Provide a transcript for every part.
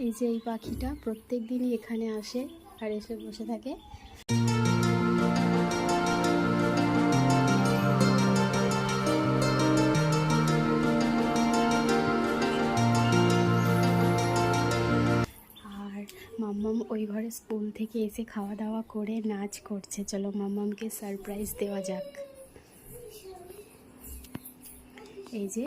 এই যে এই পাখিটা প্রত্যেক দিনই এখানে আসে আর এসে বসে থাকে। আর মাম্মাম ওই ঘরে স্কুল থেকে এসে খাওয়া দাওয়া করে নাচ করছে। চলো মাম্মামকে সারপ্রাইজ দেওয়া যাক। এই যে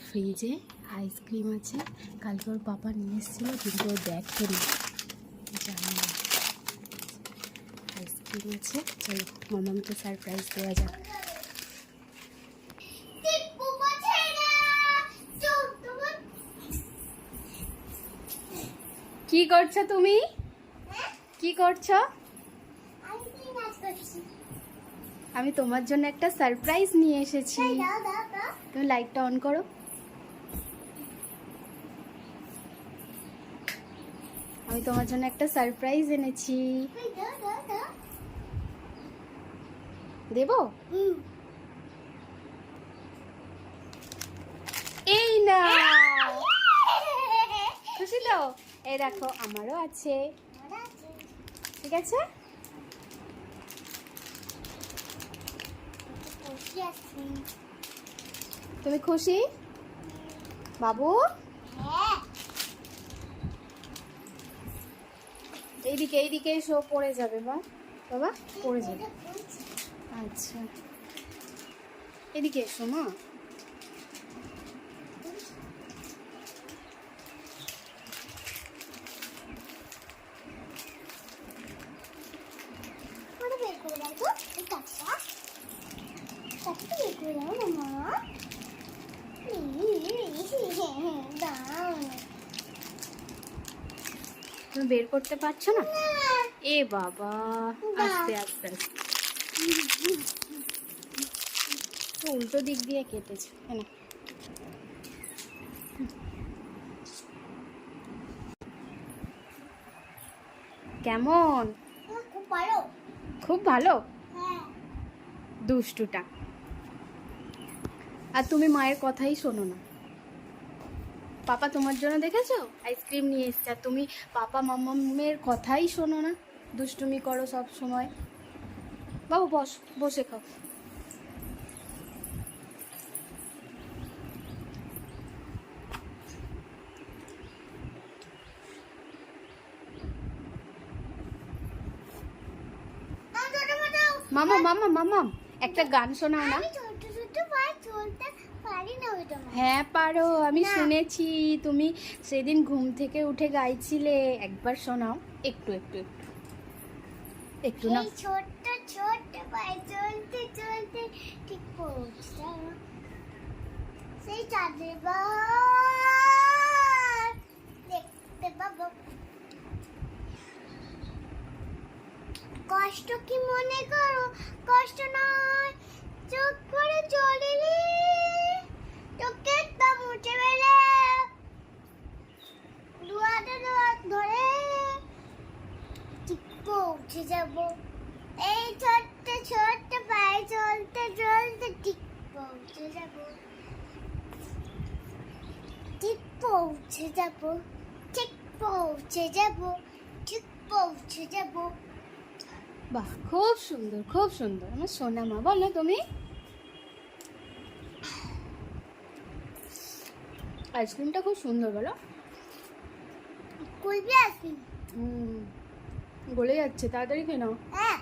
ফ্রিজে আইসক্রিম আছে, কালকে ওর পাপা নিয়ে এসেছিল কিন্তু ওর দেখেনি, জানি না। আইসক্রিম আছে, চলো মামামকে সারপ্রাইজ দেওয়া যাক। কি করছো তুমি? কি করছো? আমি তোমার জন্য একটা সারপ্রাইজ নিয়ে এসেছি। তুমি লাইটটা অন করো। আমি তোমার জন্য একটা সারপ্রাইজ এনেছি। দেবো? এই না, খুশি তো? এই দেখো আমারও আছে, ঠিক আছে? তুমি খুশি বাবু? এইদিকে এইদিকে এসো, পড়ে যাবে বাবা, পড়ে যাবে। আচ্ছা এদিকে এসো মা। তুমি বের করতে পারছো না? এ বাবা, আস্তে আস্তে আস্তে, উল্টো দিক দিয়ে কেটেছে। হ্যাঁ, কেমন? খুব ভালো। দুষ্টুটা। আর তুমি মায়ের কথাই শোনো না। পাপা তোমার জন্য দেখেছো আইসক্রিম নিয়ে এসছে, আর তুমি পাপা মাম্মামের কথাই শোনো না, দুষ্টুমি করো সব সময়। বাবু বসে খাও। মামা একটা গান শোনাও না। হ্যাঁ পারো, আমি শুনেছি তুমি সেদিন ঘুম থেকে উঠে গাইছিলে। একবার শোনাও, একটু একটু একটু একটু না। ছোট্ট ছোট্ট পায়ে চলতে চলতে ঠিক পৌঁছলাম সেই চাঁদের বাহার দেখতে পাবো। কষ্ট কি মনে করো? কষ্ট নয়, চোখ করে চলিনি তোকে তা মুছে বেলে দুয়ারে দুয়ার ধরে ঠিক পৌঁছে যাব। এই ছোট্ট ছোট্ট পায়ে চলতে চলতে ঠিক পৌঁছে যাব, ঠিক পৌঁছে যাব, ঠিক পৌঁছে যাব, ঠিক পৌঁছে যাব। বাহ, খুব সুন্দর খুব সুন্দর আমার সোনা মা। বলো তুমি। আইসক্রিমটা খুব সুন্দর, বলো। কুলবি আইসক্রিম গলে যাচ্ছে, তাড়াতাড়ি খেয়ে নাও। হ্যাঁ।